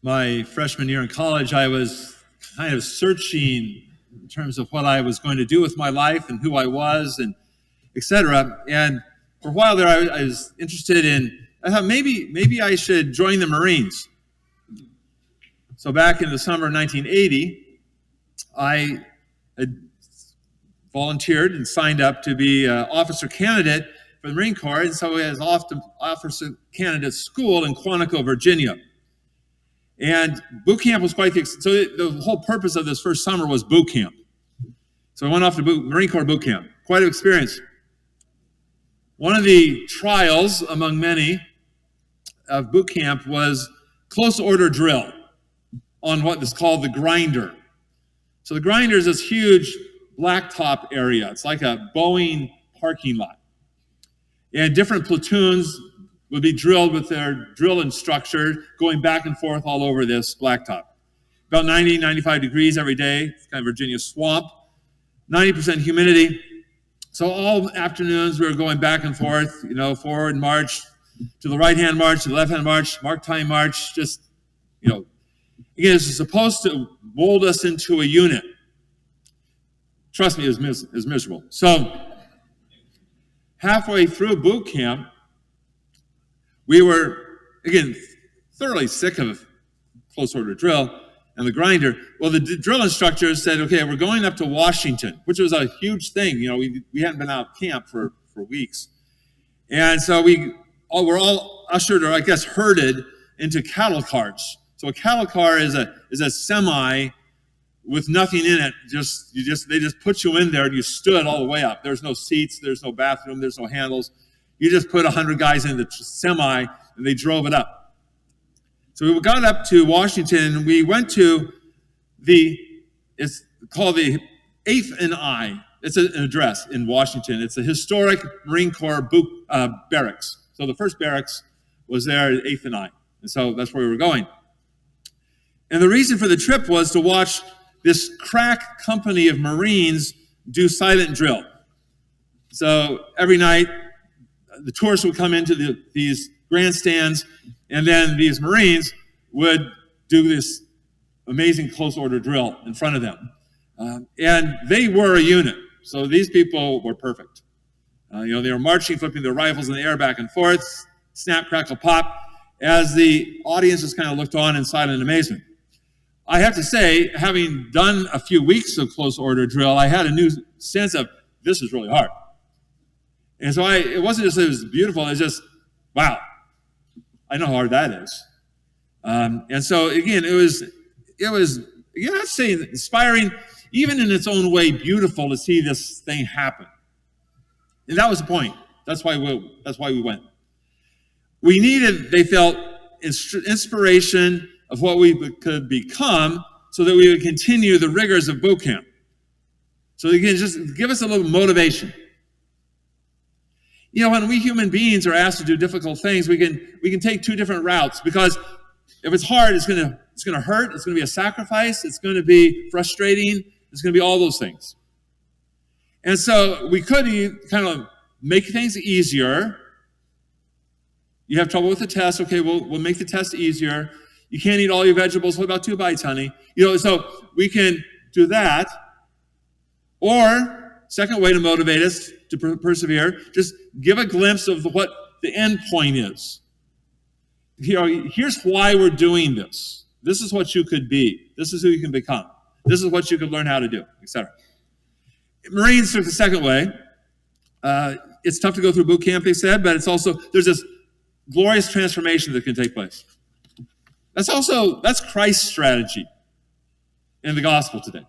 my freshman year in college, I was kind of searching in terms of what I was going to do with my life and who I was and etc. And for a while there, I was interested in, I thought maybe I should join the Marines. So back in the summer of 1980, I had volunteered and signed up to be an officer candidate for the Marine Corps, and so I was off to officer candidate school in Quantico, Virginia. And boot camp was quite, so the whole purpose of this first summer was boot camp. So I went off to Marine Corps boot camp. Quite an experience. One of the trials among many of boot camp was close order drill on what is called the grinder. So the grinder is this huge blacktop area. It's like a Boeing parking lot. And different platoons would be drilled with their drill instructor going back and forth all over this blacktop. About 90, 95 degrees every day. It's kind of Virginia swamp. 90% humidity. So all afternoons we were going back and forth, forward march, to the right-hand march, to the left-hand march, mark time march, just, again, it's supposed to mold us into a unit. Trust me, it was miserable. So halfway through boot camp, we were, again, thoroughly sick of close order drill and the grinder. Well, the drill instructor said, okay, we're going up to Washington, which was a huge thing. We hadn't been out of camp for weeks. And so we're all ushered, or I guess herded, into cattle cars. So a cattle car is a semi with nothing in it. They just put you in there and you stood all the way up. There's no seats, there's no bathroom, there's no handles. You just put 100 guys in the semi and they drove it up. So we got up to Washington and we went to it's called the 8th and I. It's an address in Washington. It's a historic Marine Corps barracks. So the first barracks was there at 8th and I. And so that's where we were going. And the reason for the trip was to watch this crack company of Marines do silent drill. So every night, the tourists would come into these grandstands, and then these Marines would do this amazing close order drill in front of them. And they were a unit. So these people were perfect. They were marching, flipping their rifles in the air back and forth, snap, crackle, pop, as the audience just kind of looked on in silent amazement. I have to say, having done a few weeks of close order drill, I had a new sense of, this is really hard. And so it wasn't just that it was beautiful, it's just, wow, I know how hard that is. And so again, it was, again, I'd say inspiring, even in its own way, beautiful to see this thing happen. And that was the point. That's why we went. We needed, they felt, inspiration of what we could become so that we would continue the rigors of boot camp. So again, just give us a little motivation. When we human beings are asked to do difficult things, we can take two different routes, because if it's hard, it's going to hurt, it's going to be a sacrifice, it's going to be frustrating, it's going to be all those things. And so we could kind of make things easier. You have trouble with the test, okay, we'll make the test easier. You can't eat all your vegetables, what about 2 bites, honey? So we can do that. Or, second way to motivate us to persevere, just give a glimpse of what the end point is. Here's why we're doing this. This is what you could be. This is who you can become. This is what you could learn how to do, etc. Marines took the second way. It's tough to go through boot camp, they said, but it's also, there's this glorious transformation that can take place. That's Christ's strategy in the gospel today.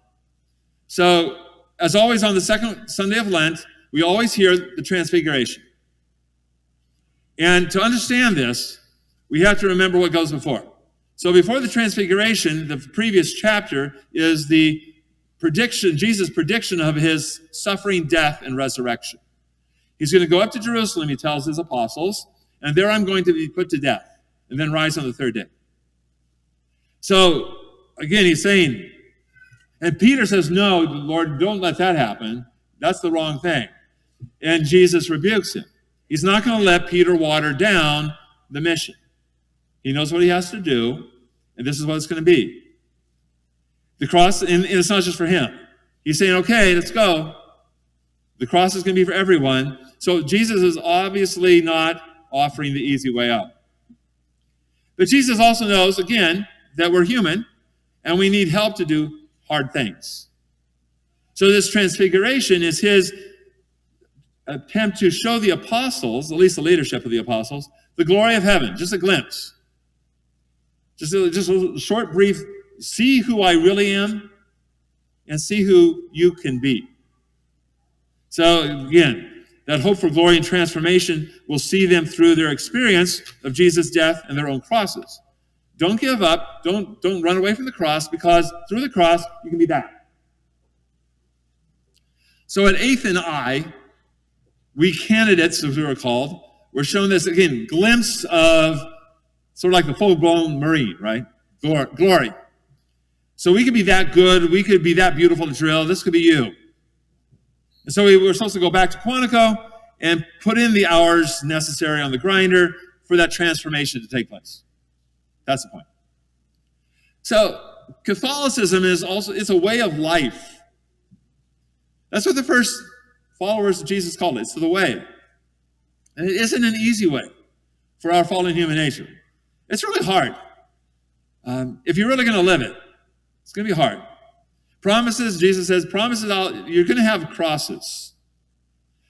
So, as always on the second Sunday of Lent, we always hear the Transfiguration. And to understand this, we have to remember what goes before. So before the Transfiguration, the previous chapter is the prediction, Jesus' prediction of his suffering, death, and resurrection. He's going to go up to Jerusalem, he tells his apostles, and there I'm going to be put to death, and then rise on the third day. So, again, he's saying, and Peter says, no, Lord, don't let that happen. That's the wrong thing. And Jesus rebukes him. He's not going to let Peter water down the mission. He knows what he has to do, And this is what it's going to be. The cross, and it's not just for him. He's saying, okay, let's go. The cross is going to be for everyone. So Jesus is obviously not offering the easy way out. But Jesus also knows, again, that we're human and we need help to do hard things. So this transfiguration is his attempt to show the apostles, at least the leadership of the apostles, the glory of heaven, just a glimpse. Just a short, brief, see who I really am and see who you can be. So again, that hope for glory and transformation will see them through their experience of Jesus' death and their own crosses. Don't give up. Don't run away from the cross, because through the cross, you can be that. So at 8th and I, we candidates, as we were called, were shown this, again, glimpse of sort of like the full-blown Marine, right? Glory. So we could be that good. We could be that beautiful to drill. This could be you. And so we were supposed to go back to Quantico and put in the hours necessary on the grinder for that transformation to take place. That's the point. So Catholicism is also, it's a way of life. That's what the first followers of Jesus called it. It's the way. And it isn't an easy way for our fallen human nature. It's really hard. If you're really going to live it, it's going to be hard. Promises, Jesus says, promises, you're going to have crosses.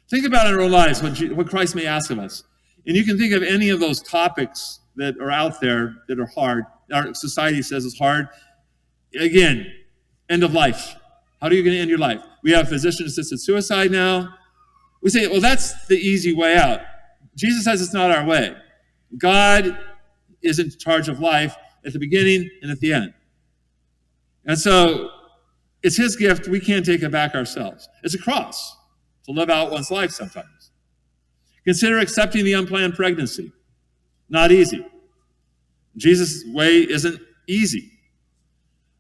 Think about in our own lives what Christ may ask of us. And you can think of any of those topics that are out there that are hard. Our society says it's hard. Again, end of life. How are you going to end your life? We have physician-assisted suicide now. We say, well, that's the easy way out. Jesus says it's not our way. God is in charge of life at the beginning and at the end. And so it's his gift. We can't take it back ourselves. It's a cross to live out one's life sometimes. Consider accepting the unplanned pregnancy. Not easy. Jesus' way isn't easy.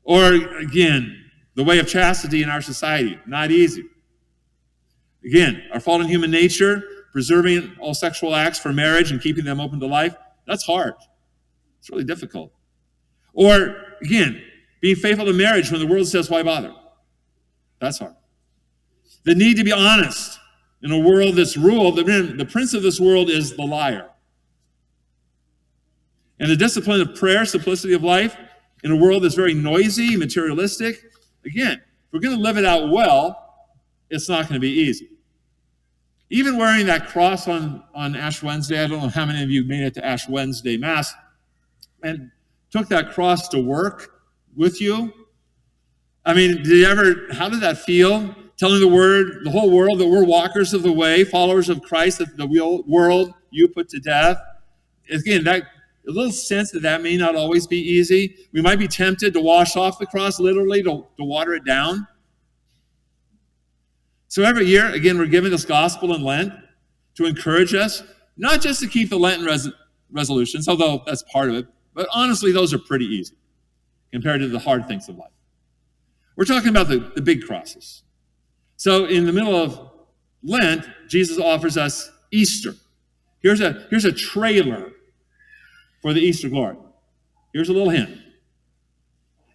Or, again, the way of chastity in our society. Not easy. Again, our fallen human nature, preserving all sexual acts for marriage and keeping them open to life, that's hard. It's really difficult. Or, again, being faithful to marriage when the world says, why bother? That's hard. The need to be honest in a world that's ruled, the prince of this world is the liar. And the discipline of prayer, simplicity of life, in a world that's very noisy, materialistic, again, if we're going to live it out well, it's not going to be easy. Even wearing that cross on Ash Wednesday, I don't know how many of you made it to Ash Wednesday Mass and took that cross to work with you. I mean, how did that feel? Telling the whole world that we're walkers of the way, followers of Christ, that the world you put to death. Again, a little sense that may not always be easy. We might be tempted to wash off the cross, literally, to water it down. So every year, again, we're given this gospel in Lent to encourage us, not just to keep the Lenten resolutions, although that's part of it, but honestly, those are pretty easy compared to the hard things of life. We're talking about the big crosses. So in the middle of Lent, Jesus offers us Easter. Here's a trailer for the Easter glory. Here's a little hint.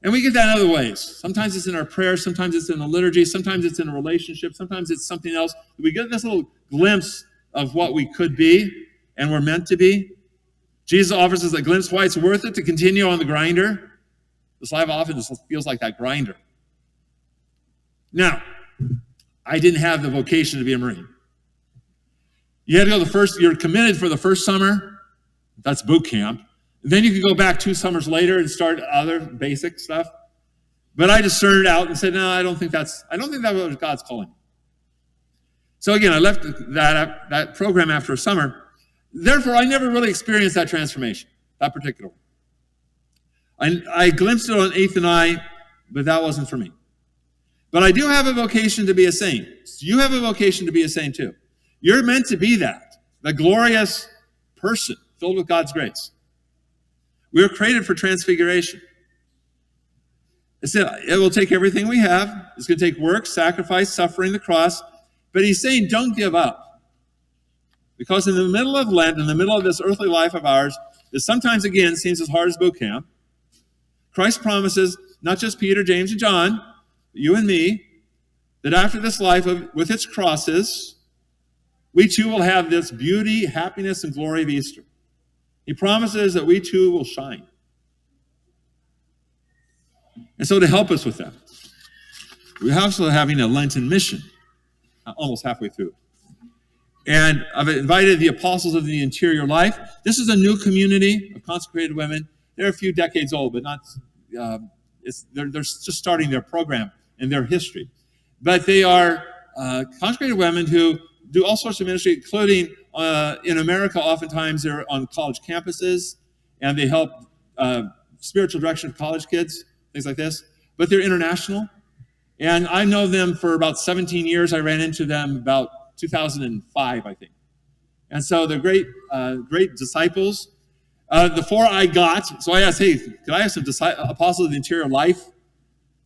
And we get that in other ways. Sometimes it's in our prayers, sometimes it's in the liturgy, sometimes it's in a relationship, sometimes it's something else. We get this little glimpse of what we could be and we're meant to be. Jesus offers us a glimpse why it's worth it to continue on the grinder. This life often just feels like that grinder. Now, I didn't have the vocation to be a Marine. You had to go you're committed for the first summer. That's boot camp. Then you could go back 2 summers later and start other basic stuff. But I discerned out and said, no, I don't think that's what God's calling me. So again, I left that program after a summer. Therefore, I never really experienced that transformation, that particular one. I glimpsed it on 8th and I, but that wasn't for me. But I do have a vocation to be a saint. You have a vocation to be a saint too. You're meant to be that, the glorious person filled with God's grace. We were created for transfiguration. It will take everything we have. It's going to take work, sacrifice, suffering, the cross. But he's saying, don't give up. Because in the middle of Lent, in the middle of this earthly life of ours, that sometimes, again, seems as hard as boot camp, Christ promises, not just Peter, James, and John, but you and me, that after this life with its crosses, we too will have this beauty, happiness, and glory of Easter. He promises that we too will shine. And so to help us with that, we're also having a Lenten mission, almost halfway through. And I've invited the Apostles of the Interior Life. This is a new community of consecrated women. They're a few decades old, but not. They're just starting their program and their history. But they are consecrated women who do all sorts of ministry, including in America. Oftentimes, they're on college campuses, and they help spiritual direction of college kids, things like this. But they're international, and I know them for about 17 years. I ran into them about 2005, I think. And so they're great disciples. The four I got, so I asked, hey, could I have some Apostles of the Interior Life?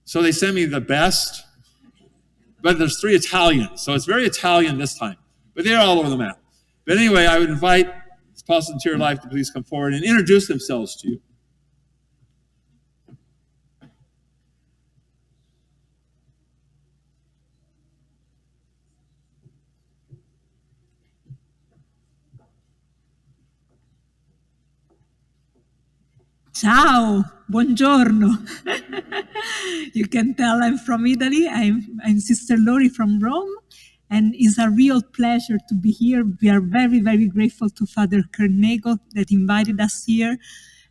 So they sent me the best. But there's 3 Italians, so it's very Italian this time. But they're all over the map. But anyway, I would invite Apostles of the Interior Life to please come forward and introduce themselves to you. Ciao, buongiorno. You can tell I'm from Italy. I'm Sister Lori from Rome, and it's a real pleasure to be here. We are very, very grateful to Father Kernego that invited us here,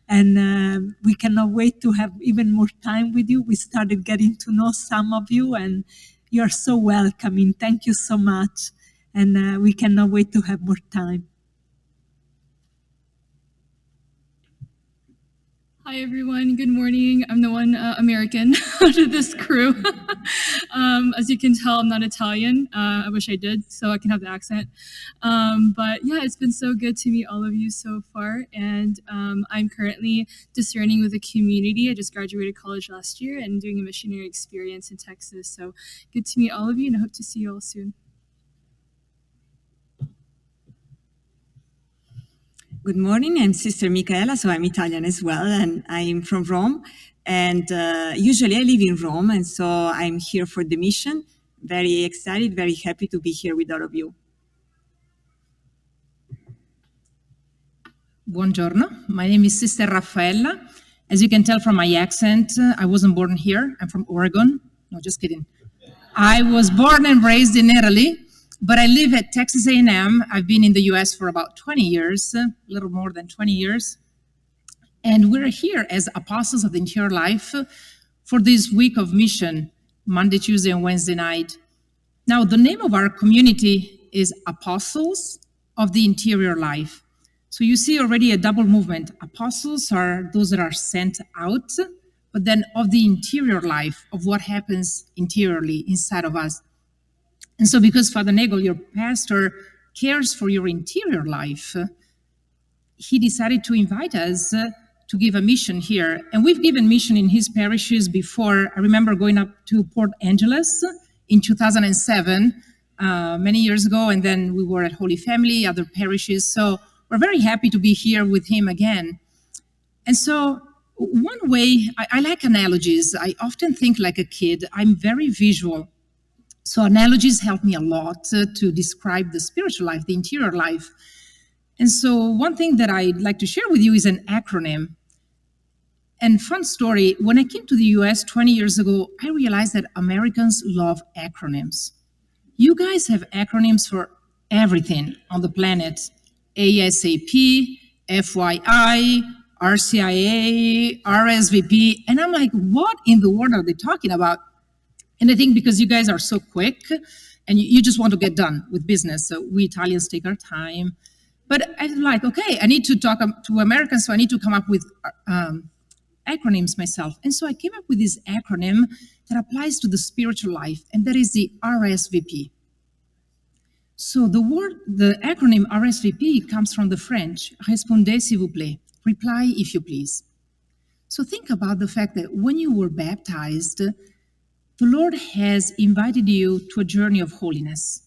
and we cannot wait to have even more time with you. We started getting to know some of you, and you are so welcoming. Thank you so much, and we cannot wait to have more time. Hi, everyone. Good morning. I'm the one American out of this crew. As you can tell, I'm not Italian. I wish I did, so I can have the accent. But yeah, it's been so good to meet all of you so far. And I'm currently discerning with the community. I just graduated college last year and doing a missionary experience in Texas. So good to meet all of you, and I hope to see you all soon. Good morning, I'm Sister Michaela, so I'm Italian as well, and I'm from Rome. And usually I live in Rome, and so I'm here for the mission. Very excited, very happy to be here with all of you. Buongiorno, my name is Sister Raffaella. As you can tell from my accent, I wasn't born here. I'm from Oregon. No, just kidding. I was born and raised in Italy. But I live at Texas A&M. I've been in the US for about 20 years, a little more than 20 years. And we're here as Apostles of the Interior Life for this week of mission, Monday, Tuesday, and Wednesday night. Now, the name of our community is Apostles of the Interior Life. So you see already a double movement. Apostles are those that are sent out, but then of the interior life, of what happens interiorly inside of us. And so because Father Nagel, your pastor, cares for your interior life, he decided to invite us to give a mission here. And we've given mission in his parishes before. I remember going up to Port Angeles in 2007, many years ago, and then we were at Holy Family, other parishes. So we're very happy to be here with him again. And so one way, I like analogies. I often think like a kid. I'm very visual. So analogies help me a lot to describe the spiritual life, the interior life. And so one thing that I'd like to share with you is an acronym. And fun story, when I came to the US 20 years ago, I realized that Americans love acronyms. You guys have acronyms for everything on the planet. ASAP, FYI, RCIA, RSVP. And I'm like, what in the world are they talking about? And I think because you guys are so quick and you just want to get done with business. So we Italians take our time. But I'm like, okay, I need to talk to Americans, so I need to come up with acronyms myself. And so I came up with this acronym that applies to the spiritual life, and that is the RSVP. So the acronym RSVP comes from the French, Répondez s'il vous plaît, reply if you please. So think about the fact that when you were baptized, the Lord has invited you to a journey of holiness.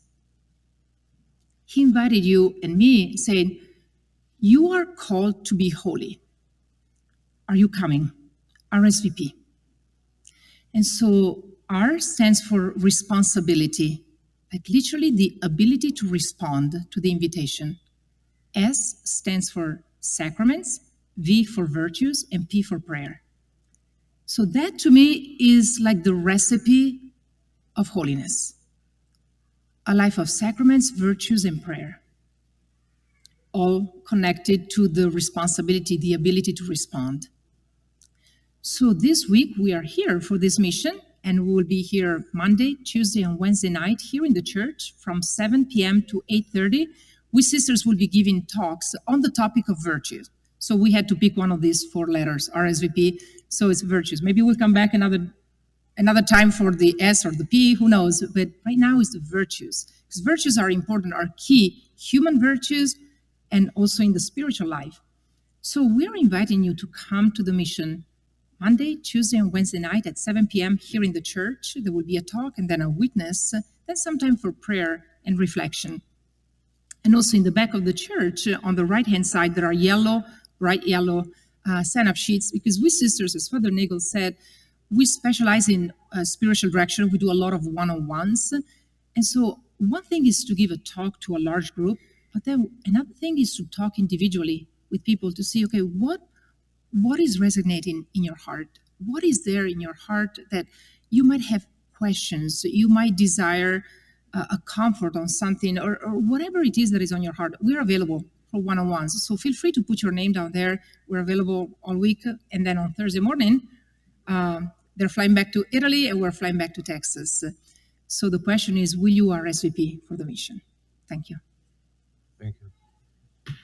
He invited you and me, saying, you are called to be holy. Are you coming? RSVP. And so R stands for responsibility, like literally the ability to respond to the invitation. S stands for sacraments, V for virtues, and P for prayer. So that to me is like the recipe of holiness. A life of sacraments, virtues, and prayer, all connected to the responsibility, the ability to respond. So this week we are here for this mission, and we will be here Monday, Tuesday, and Wednesday night here in the church from 7 p.m. to 8:30. We sisters will be giving talks on the topic of virtues. So we had to pick one of these 4 letters, RSVP, so it's virtues. Maybe we'll come back another time for the S or the P, who knows? But right now it's the virtues, because virtues are important, are key, human virtues, and also in the spiritual life. So we're inviting you to come to the mission Monday, Tuesday, and Wednesday night at 7 p.m. here in the church. There will be a talk and then a witness, then some time for prayer and reflection. And also in the back of the church, on the right-hand side, there are bright yellow sign-up sheets, because we sisters, as Father Nagel said, we specialize in spiritual direction. We do a lot of one-on-ones. And so one thing is to give a talk to a large group, but then another thing is to talk individually with people to see, okay, what is resonating in your heart? What is there in your heart that you might have questions, you might desire a comfort on something, or whatever it is that is on your heart? We're available for one-on-ones. So feel free to put your name down there. We're available all week. And then on Thursday morning, they're flying back to Italy and we're flying back to Texas. So the question is, will you RSVP for the mission? Thank you. Thank you.